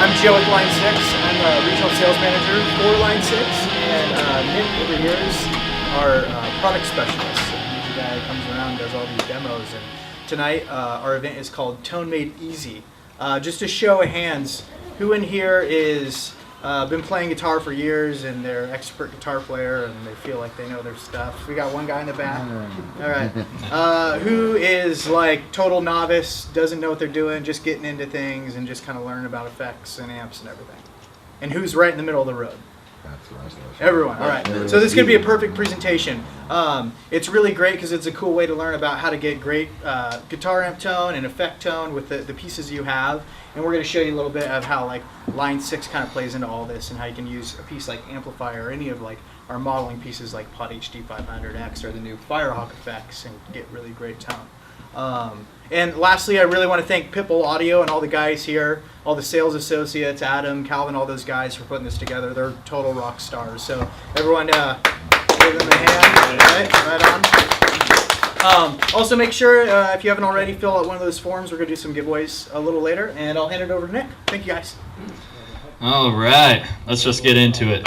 I'm Joe with Line 6. I'm a regional sales manager for Line 6, and Nick over here is our product specialist. He's the guy that comes around and does all these demos. And tonight, our event is called Tone Made Easy. Just a show of hands, who in here is been playing guitar for years and they're an expert guitar player and they feel like they know their stuff? We got one guy in the back. All right. Who is like total novice, doesn't know what they're doing, just getting into things and just kind of learning about effects and amps and everything? And who's right in the middle of the road? Everyone. All right. So this is going to be a perfect presentation. It's really great because it's a cool way to learn about how to get great guitar amp tone and effect tone with the pieces you have. And we're going to show you a little bit of how like Line 6 kind of plays into all this and how you can use a piece like Amplifier or any of like our modeling pieces like Pod HD 500X or the new Firehawk effects and get really great tone. And lastly, I really want to thank Pitbull Audio and all the guys here, all the sales associates, Adam, Calvin, all those guys for putting this together. They're total rock stars. So everyone, give them a hand. Right on. Also, make sure, if you haven't already, fill out one of those forms. We're going to do some giveaways a little later, and I'll hand it over to Nick. Thank you, guys. All right, let's just get into it.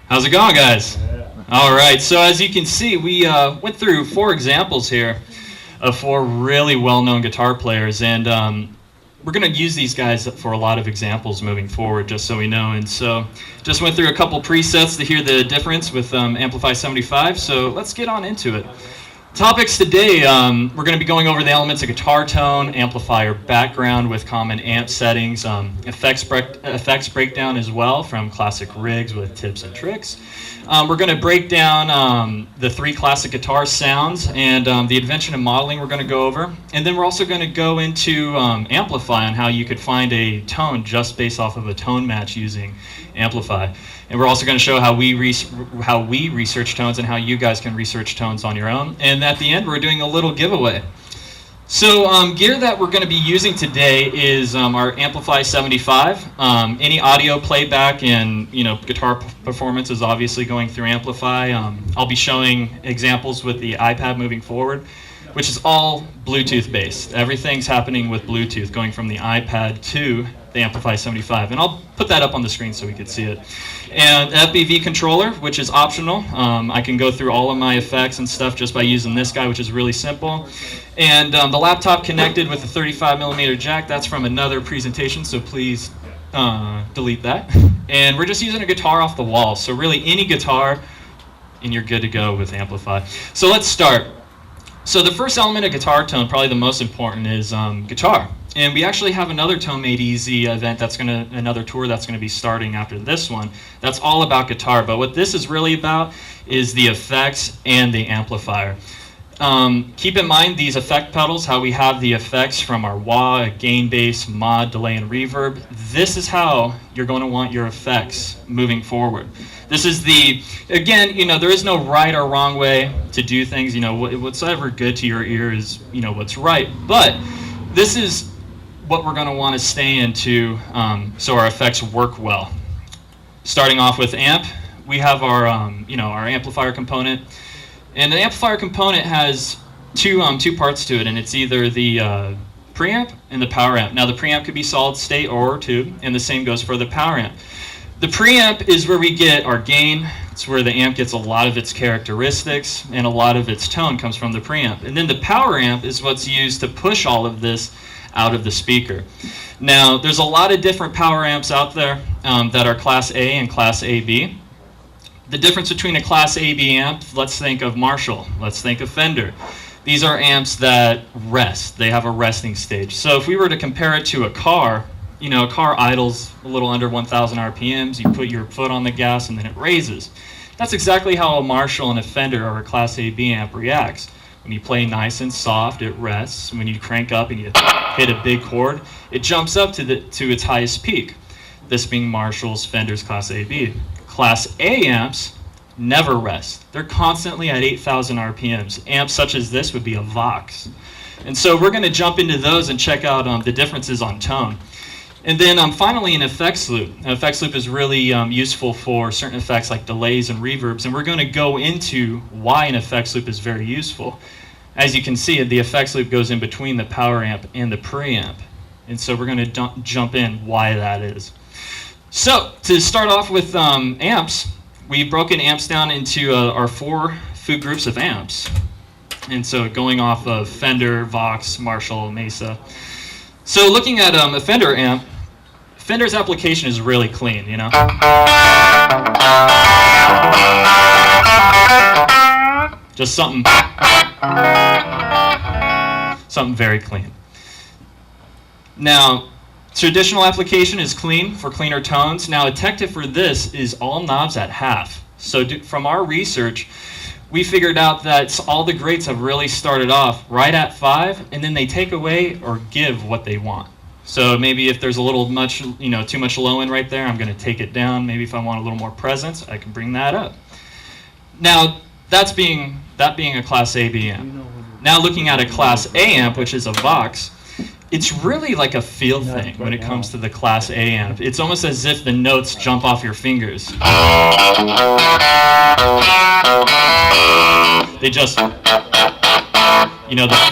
How's it going, guys? All right, so as you can see, we went through 4 examples here of 4 really well-known guitar players, and we're going to use these guys for a lot of examples moving forward, just so we know. And so just went through a couple presets to hear the difference with Amplify 75, so let's get on into it. Topics today, we're going to be going over the elements of guitar tone, amplifier background with common amp settings, effects breakdown as well from classic rigs with tips and tricks. We're going to break down the 3 classic guitar sounds and the invention of modeling we're going to go over. And then we're also going to go into Amplify and how you could find a tone just based off of a tone match using Amplify. And we're also going to show how we research tones and how you guys can research tones on your own. And at the end, we're doing a little giveaway. So gear that we're going to be using today is our Amplify 75. Any audio playback and guitar performance is obviously going through Amplify. I'll be showing examples with the iPad moving forward, which is all Bluetooth based. Everything's happening with Bluetooth, going from the iPad to the Amplify 75. And I'll put that up on the screen so we can see it. And FPV controller, which is optional. I can go through all of my effects and stuff just by using this guy, which is really simple. And the laptop connected with a 35mm jack. That's from another presentation, so please delete that. And we're just using a guitar off the wall. So really any guitar, and you're good to go with Amplify. So let's start. So the first element of guitar tone, probably the most important, is guitar. And we actually have another Tone Made Easy event another tour that's gonna be starting after this one. That's all about guitar, but what this is really about is the effects and the amplifier. Keep in mind these effect pedals, how we have the effects from our wah, gain, bass, mod, delay, and reverb. This is how you're going to want your effects moving forward. This is again, there is no right or wrong way to do things. What's ever good to your ear is, what's right. But this is what we're going to want to stay into so our effects work well. Starting off with amp, we have our, our amplifier component. And the amplifier component has two parts to it, and it's either the preamp and the power amp. Now the preamp could be solid state or tube, and the same goes for the power amp. The preamp is where we get our gain. It's where the amp gets a lot of its characteristics, and a lot of its tone comes from the preamp. And then the power amp is what's used to push all of this out of the speaker. Now there's a lot of different power amps out there that are Class A and Class AB. The difference between a Class AB amp, let's think of Marshall, let's think of Fender. These are amps that rest. They have a resting stage. So if we were to compare it to a car, a car idles a little under 1,000 RPMs, you put your foot on the gas and then it raises. That's exactly how a Marshall and a Fender or a Class AB amp reacts. When you play nice and soft, it rests. When you crank up and you hit a big chord, it jumps up to its highest peak. This being Marshall's, Fender's Class AB. Class A amps never rest. They're constantly at 8,000 RPMs. Amps such as this would be a Vox. And so we're going to jump into those and check out the differences on tone. And then finally, an effects loop. An effects loop is really useful for certain effects like delays and reverbs, and we're going to go into why an effects loop is very useful. As you can see, the effects loop goes in between the power amp and the preamp, and so we're going to jump in why that is. So to start off with amps, we've broken amps down into our 4 food groups of amps, and so going off of Fender, Vox, Marshall, Mesa. So looking at a Fender amp, Fender's application is really clean, you know? Just something very clean. Now, traditional application is clean for cleaner tones. Now, a tech tip for this is all knobs at half. So from our research, we figured out that all the greats have really started off right at 5, and then they take away or give what they want. So maybe if there's a little much, too much low end right there, I'm going to take it down. Maybe if I want a little more presence, I can bring that up. Now, that being a Class A B amp. Now looking at a Class A amp, which is a Vox, it's really like a feel thing when it comes to the Class A amp. It's almost as if the notes jump off your fingers. They just, the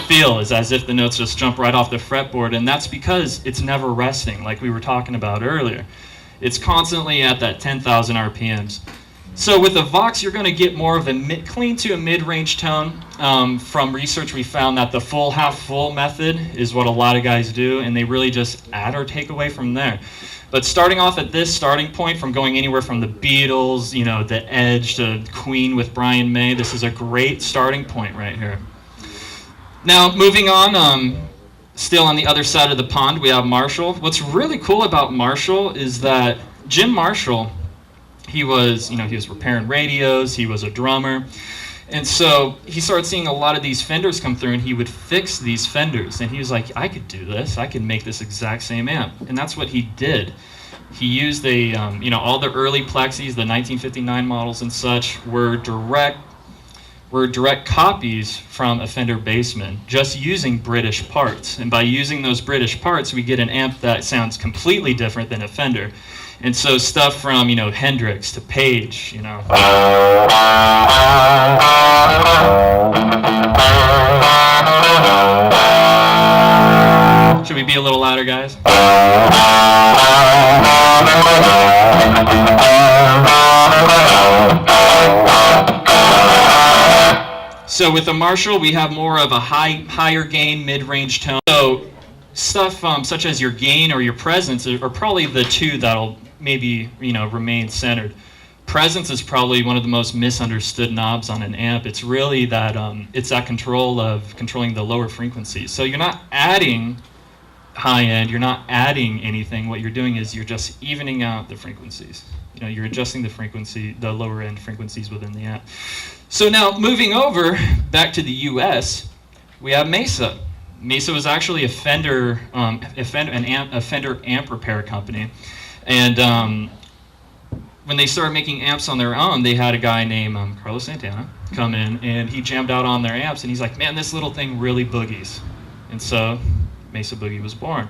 feel is as if the notes just jump right off the fretboard, and that's because it's never resting, like we were talking about earlier. It's constantly at that 10,000 RPMs. So with the Vox, you're going to get more of a clean to a mid-range tone. From research, we found that the full, half-full method is what a lot of guys do, and they really just add or take away from there. But starting off at this starting point, from going anywhere from the Beatles, The Edge, to Queen with Brian May, this is a great starting point right here. Now, moving on, still on the other side of the pond, we have Marshall. What's really cool about Marshall is that Jim Marshall, he was repairing radios, he was a drummer, and so he started seeing a lot of these Fenders come through, and he would fix these Fenders, and he was like, I could do this, I can make this exact same amp, and that's what he did. He used all the early Plexis, the 1959 models and such, were direct copies from a Fender Bassman, just using British parts, and by using those British parts, we get an amp that sounds completely different than a Fender. And so stuff from, Hendrix to Page, Should we be a little louder, guys? So with the Marshall, we have more of a higher gain, mid-range tone. So stuff such as your gain or your presence are probably the two that'll maybe remain centered. Presence is probably one of the most misunderstood knobs on an amp. It's really that it's that control of controlling the lower frequencies. So you're not adding high end, you're not adding anything. What you're doing is you're just evening out the frequencies. You're adjusting the frequency, the lower end frequencies within the amp. So now moving over back to the US, we have Mesa. Mesa was actually a Fender amp repair company, and when they started making amps on their own, they had a guy named Carlos Santana come in, and he jammed out on their amps, and he's like, man, this little thing really boogies, and so Mesa Boogie was born.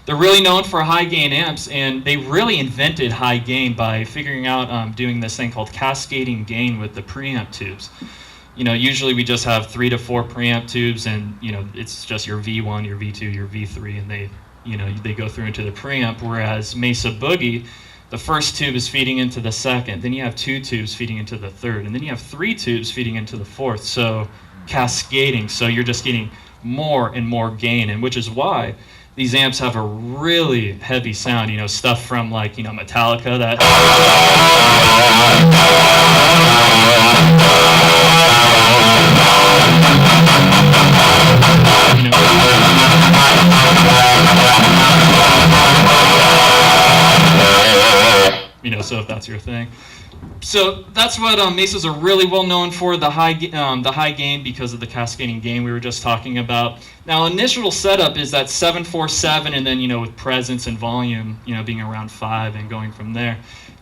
They're really known for high gain amps, and they really invented high gain by figuring out doing this thing called cascading gain with the preamp tubes. Usually we just have 3 to 4 preamp tubes, and it's just your V1, your V2, your V3, and they go through into the preamp. Whereas Mesa Boogie, the first tube is feeding into the second, then you have 2 tubes feeding into the third, and then you have 3 tubes feeding into the fourth. So cascading, so you're just getting more and more gain, and which is why these amps have a really heavy sound. Stuff from like Metallica that. So if that's your thing. So that's what Mesas are really well known for, the high gain because of the cascading gain we were just talking about. Now initial setup is that 747, and then with presence and volume being around 5 and going from there.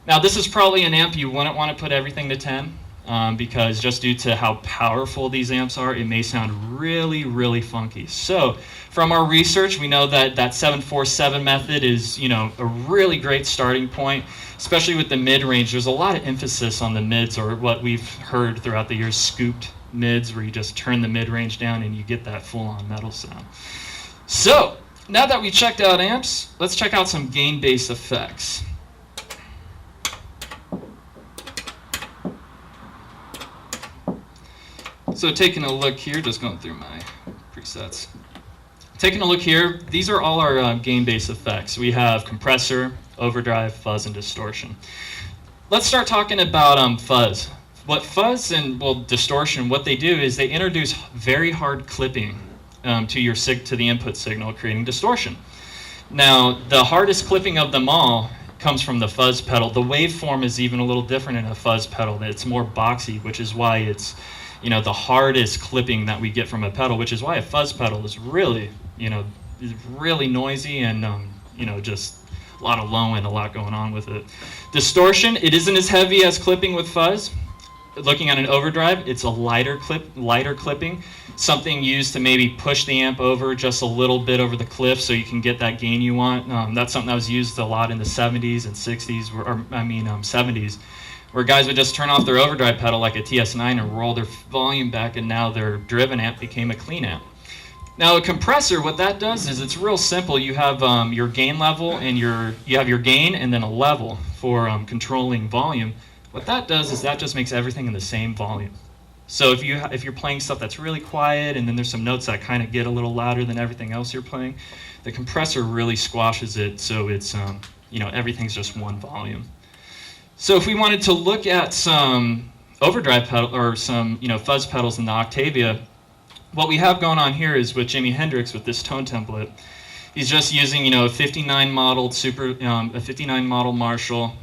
Now this is probably an amp you wouldn't want to put everything to 10. because just due to how powerful these amps are, it may sound really, really funky. So from our research, we know that that 747 method is, a really great starting point, especially with the mid-range. There's a lot of emphasis on the mids, or what we've heard throughout the years, scooped mids, where you just turn the mid-range down and you get that full-on metal sound. So now that we checked out amps, let's check out some gain-based effects. So taking a look here, just going through my presets. Taking a look here, these are all our gain-based effects. We have compressor, overdrive, fuzz, and distortion. Let's start talking about fuzz. What fuzz and distortion, what they do is they introduce very hard clipping to the input signal, creating distortion. Now, the hardest clipping of them all comes from the fuzz pedal. The waveform is even a little different in a fuzz pedal. It's more boxy, which is why it's the hardest clipping that we get from a pedal, which is why a fuzz pedal is really, is really noisy and, just a lot of low end, a lot going on with it. Distortion, it isn't as heavy as clipping with fuzz. Looking at an overdrive, it's a lighter clipping, something used to maybe push the amp over just a little bit over the cliff so you can get that gain you want. That's something that was used a lot in the 70s and 60s, 70s. Where guys would just turn off their overdrive pedal like a TS9 and roll their volume back, and now their driven amp became a clean amp. Now a compressor, what that does is it's real simple. You have your gain level and you have your gain and then a level for controlling volume. What that does is that just makes everything in the same volume. So if you're playing stuff that's really quiet and then there's some notes that kind of get a little louder than everything else you're playing, the compressor really squashes it so it's everything's just one volume. So if we wanted to look at some overdrive pedal or some fuzz pedals in the Octavia, what we have going on here is with Jimi Hendrix with this tone template. He's just using a 59 model Marshall.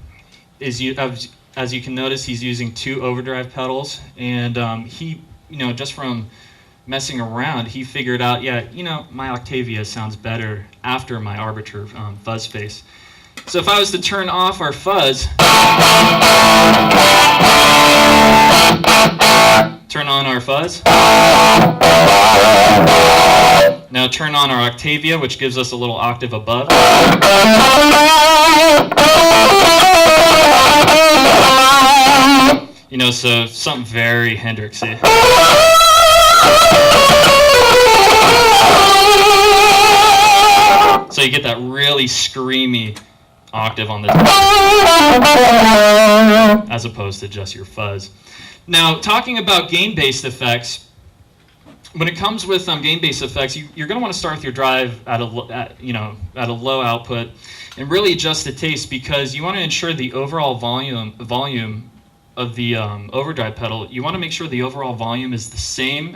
As you can notice, he's using 2 overdrive pedals, and he just from messing around, he figured out my Octavia sounds better after my Arbiter fuzz face. So if I was to turn off our fuzz, turn on our fuzz, now turn on our Octavia, which gives us a little octave above. So something very Hendrixy. So you get that really screamy octave on the top, as opposed to just your fuzz. Now, talking about gain-based effects, when it comes with gain-based effects, you're going to want to start with your drive at a low output and really adjust the taste, because you want to ensure the overall volume of the overdrive pedal. You want to make sure the overall volume is the same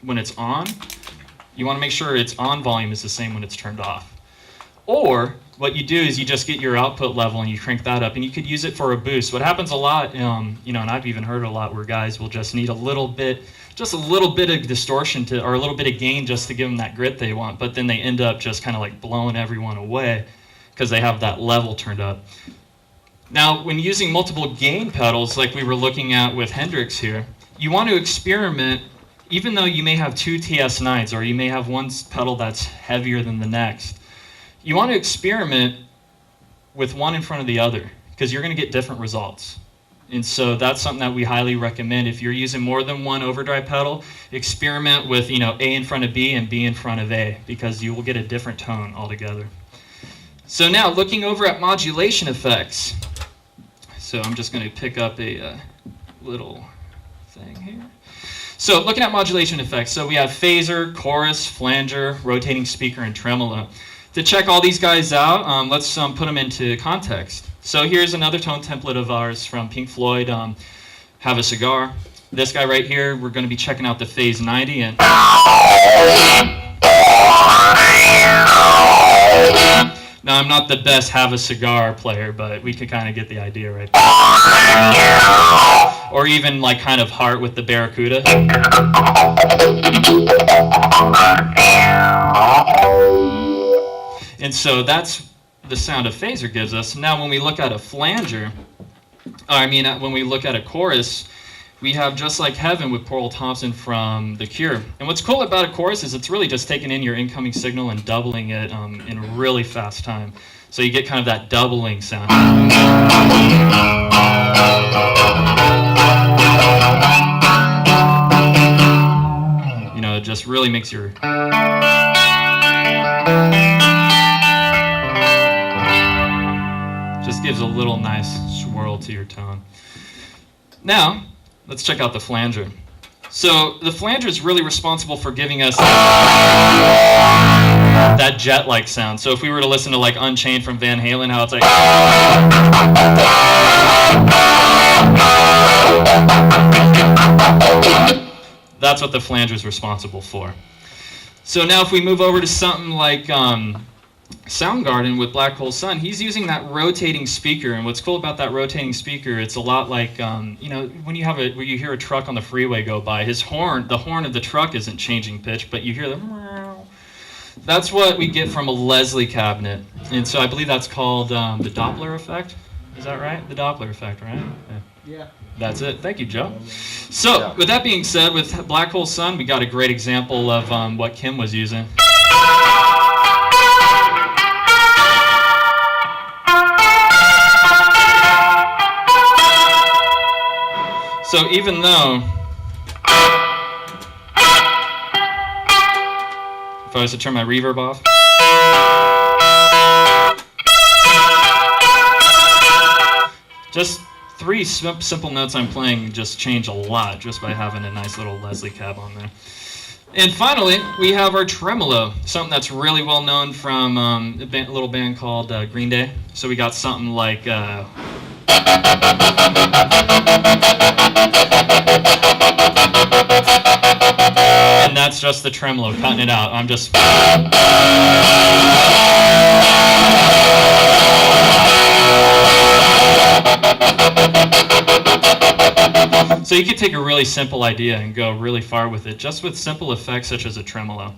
when it's on. You want to make sure its on volume is the same when it's turned off. Or what you do is you just get your output level and you crank that up, and you could use it for a boost. What happens a lot, and I've even heard a lot where guys will just need a little bit of distortion or a little bit of gain just to give them that grit they want, but then they end up just kind of like blowing everyone away because they have that level turned up. Now, when using multiple gain pedals, like we were looking at with Hendrix here, you want to experiment, even though you may have 2 TS9s or you may have one pedal that's heavier than the next. You want to experiment with one in front of the other, because you're going to get different results. And so that's something that we highly recommend. If you're using more than one overdrive pedal, experiment with A in front of B and B in front of A, because you will get a different tone altogether. So now looking over at modulation effects. So I'm just going to pick up a little thing here. So looking at modulation effects, so we have phaser, chorus, flanger, rotating speaker, and tremolo. To check all these guys out, let's put them into context. So here's another tone template of ours from Pink Floyd, Have a Cigar. This guy right here, we're going to be checking out the phase 90. And now, I'm not the best Have a Cigar player, but we could kind of get the idea right there. Or even like kind of Heart with the Barracuda. And so that's the sound a phaser gives us. Now when we look at a flanger, when we look at a chorus, we have Just Like Heaven with Paul Thompson from The Cure. And what's cool about a chorus is it's really just taking in your incoming signal and doubling it in a really fast time. So you get kind of that doubling sound. You know, it just really makes your... Just gives a little nice swirl to your tone. Now, let's check out the flanger. So the flanger is really responsible for giving us that jet-like sound. So if we were to listen to like Unchained from Van Halen, how it's like... That's what the flanger is responsible for. So now if we move over to something like Soundgarden with Black Hole Sun, he's using that rotating speaker, and what's cool about that rotating speaker, it's a lot like you know, when you hear a truck on the freeway go by, the horn of the truck isn't changing pitch, but you hear the meow. That's what we get from a Leslie cabinet, and so I believe that's called the Doppler effect. Is that right? The Doppler effect, right? Yeah. That's it. Thank you, Joe. So with that being said, with Black Hole Sun, we got a great example of what Kim was using. So even though, if I was to turn my reverb off, just three simple notes I'm playing just change a lot just by having a nice little Leslie cab on there. And finally, we have our tremolo, something that's really well known from a little band called Green Day. So we got something like... and that's just the tremolo, cutting it out. I'm just... So you could take a really simple idea and go really far with it, just with simple effects such as a tremolo.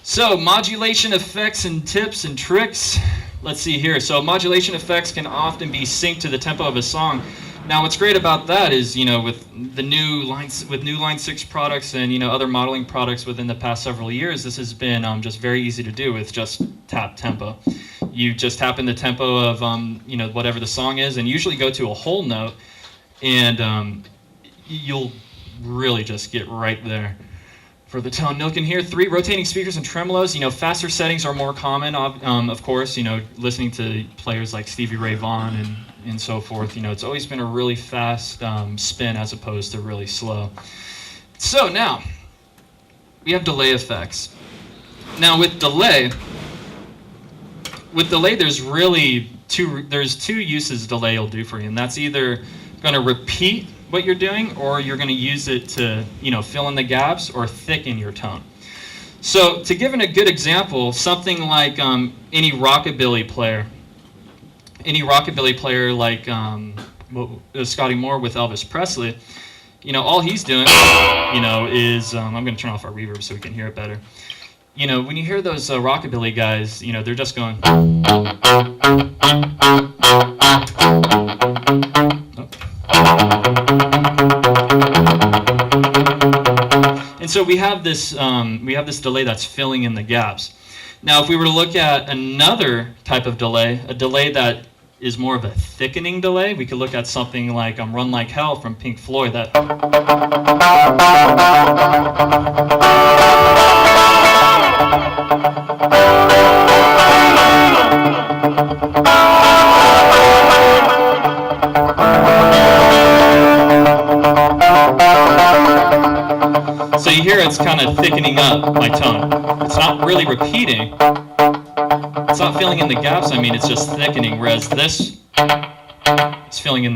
So modulation effects and tips and tricks. Let's see here. So modulation effects can often be synced to the tempo of a song. Now what's great about that is, you know, with new Line 6 products and, you know, other modeling products within the past several years, this has been just very easy to do with just tap tempo. You just tap in the tempo of, you know, whatever the song is, and usually go to a whole note, and you'll really just get right there for the tone. Now you can hear 3 rotating speakers and tremolos. You know, faster settings are more common, of course, you know, listening to players like Stevie Ray Vaughan and so forth. You know, it's always been a really fast spin as opposed to really slow. So now, we have delay effects. Now with delay, there's really two uses delay will do for you, and that's either going to repeat what you're doing, or you're going to use it to, you know, fill in the gaps or thicken your tone. So to give a good example, something like any rockabilly player like Scotty Moore with Elvis Presley, you know, all he's doing, you know, is I'm going to turn off our reverb so we can hear it better. You know, when you hear those rockabilly guys, you know, they're just going. And so we have this delay that's filling in the gaps. Now, if we were to look at another type of delay, a delay that is more of a thickening delay, we could look at something like Run Like Hell from Pink Floyd. That so you hear it's kind of thickening up my tone. It's not really repeating. It's not filling in the gaps. I mean, it's just thickening. Whereas this is filling in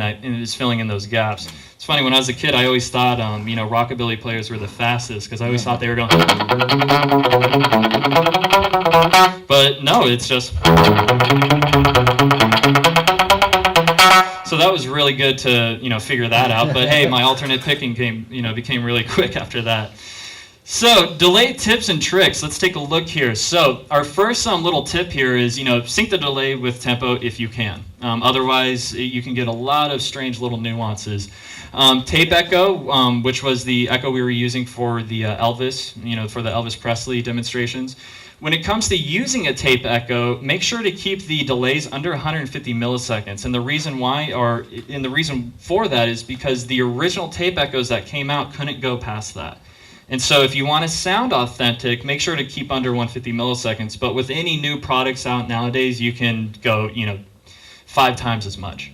those gaps. It's funny. When I was a kid, I always thought, you know, rockabilly players were the fastest because I always thought they were going. But no, it's just. So that was really good to, you know, figure that out. But hey, my alternate picking became really quick after that. So, delay tips and tricks. Let's take a look here. So, our first little tip here is, sync the delay with tempo if you can. Otherwise, you can get a lot of strange little nuances. Tape echo, which was the echo we were using for the Elvis, for the Elvis Presley demonstrations. When it comes to using a tape echo, make sure to keep the delays under 150 milliseconds. And the reason the reason for that is because the original tape echoes that came out couldn't go past that. And so if you want to sound authentic, make sure to keep under 150 milliseconds. But with any new products out nowadays, you can go, 5 times as much.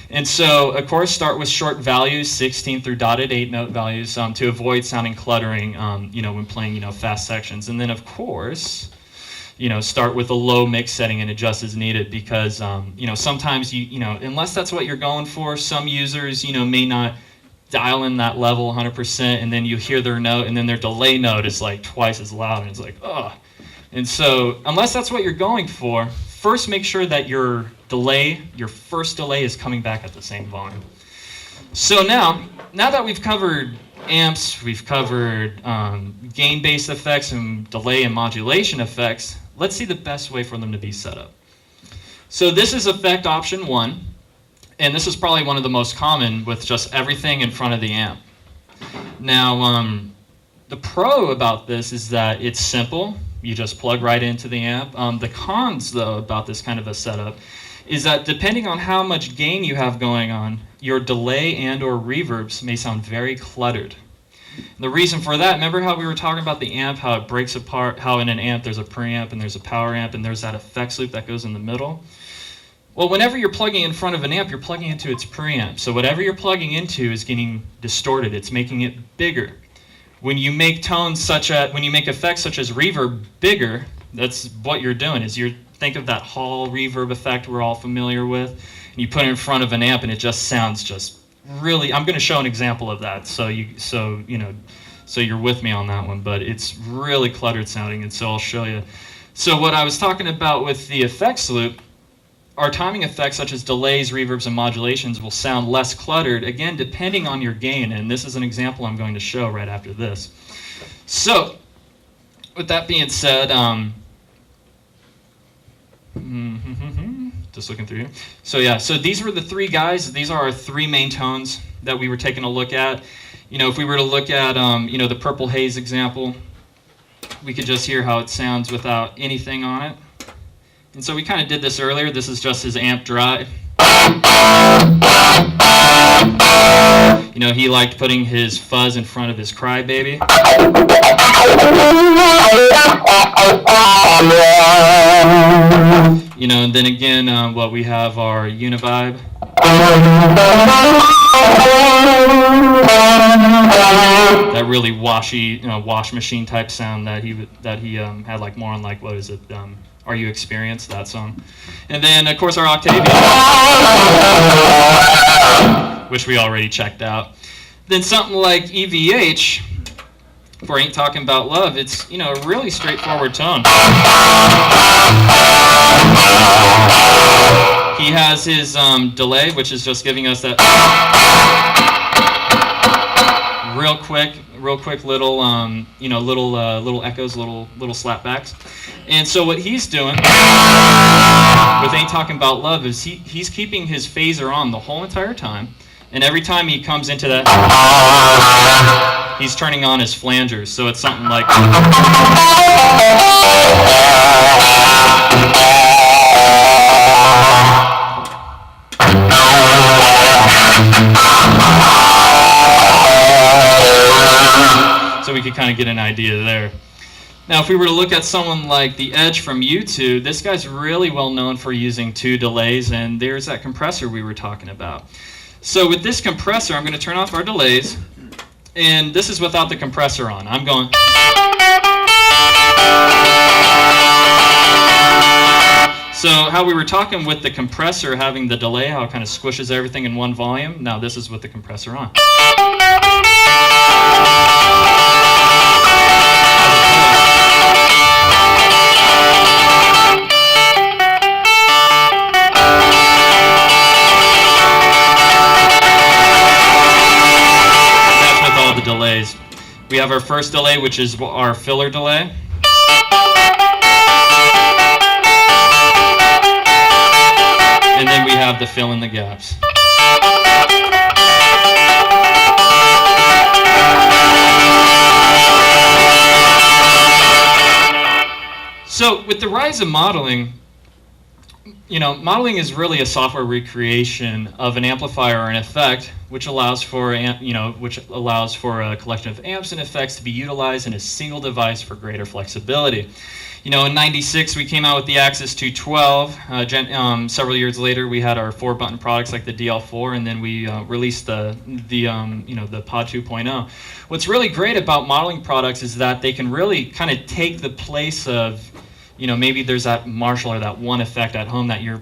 And so, of course, start with short values, 16 through dotted 8 note values, to avoid sounding cluttering, when playing, fast sections. And then, of course, start with a low mix setting and adjust as needed because, sometimes unless that's what you're going for, some users, may not dial in that level 100%, and then you hear their note, and then their delay note is like twice as loud, and it's like, ugh. And so, unless that's what you're going for, first make sure that your first delay is coming back at the same volume. So now that we've covered amps, we've covered gain-based effects and delay and modulation effects, let's see the best way for them to be set up. So this is effect option 1. And this is probably one of the most common with just everything in front of the amp. Now, the pro about this is that it's simple. You just plug right into the amp. The cons, though, about this kind of a setup is that depending on how much gain you have going on, your delay and or reverbs may sound very cluttered. The reason for that, remember how we were talking about the amp, how it breaks apart, how in an amp there's a preamp and there's a power amp and there's that effects loop that goes in the middle? Well, whenever you're plugging in front of an amp, you're plugging into its preamp. So whatever you're plugging into is getting distorted. It's making it bigger. When you make effects such as reverb bigger, that's what you're doing. Think of that hall reverb effect we're all familiar with, and you put it in front of an amp, and it just sounds just really. I'm going to show an example of that, so you're with me on that one. But it's really cluttered sounding, and so I'll show you. So what I was talking about with the effects loop. Our timing effects such as delays, reverbs, and modulations will sound less cluttered, again, depending on your gain, and this is an example I'm going to show right after this. So, with that being said, just looking through here. So these were the 3 guys. These are our 3 main tones that we were taking a look at. If we were to look at, the Purple Haze example, we could just hear how it sounds without anything on it. And so we kind of did this earlier. This is just his amp dry. He liked putting his fuzz in front of his crybaby. And then again, we have our Univibe. That really washy, wash machine type sound that he had like more on like what is it? Are You Experienced, that song. And then, of course, our Octavian, which we already checked out. Then something like EVH, for Ain't Talking About Love, it's, a really straightforward tone. He has his delay, which is just giving us that real quick little, little echoes, little slapbacks. And so what he's doing with Ain't Talking About Love is he's keeping his phaser on the whole entire time. And every time he comes into that, he's turning on his flangers. So it's something like... So we could kind of get an idea there. Now, if we were to look at someone like The Edge from U2, this guy's really well known for using 2 delays, and there's that compressor we were talking about. So with this compressor, I'm going to turn off our delays, and this is without the compressor on. I'm going... So how we were talking with the compressor having the delay, how it kind of squishes everything in one volume, now this is with the compressor on. Delays. We have our first delay, which is our filler delay. And then we have the fill in the gaps. So with the rise of modeling, modeling is really a software recreation of an amplifier or an effect, which allows for a collection of amps and effects to be utilized in a single device for greater flexibility. In '96 we came out with the Axis 212. Several years later we had our 4-button products like the DL4, and then we released the Pod 2.0. What's really great about modeling products is that they can really kind of take the place of, maybe there's that Marshall or that one effect at home that you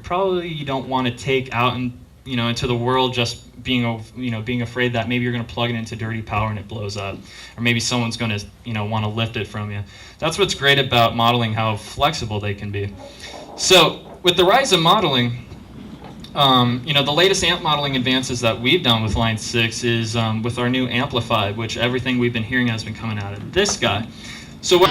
don't want to take out and into the world, just being afraid that maybe you're going to plug it into dirty power and it blows up, or maybe someone's going to want to lift it from you. That's what's great about modeling, how flexible they can be. So with the rise of modeling, the latest amp modeling advances that we've done with Line 6 is with our new Amplify, which everything we've been hearing has been coming out of this guy. So what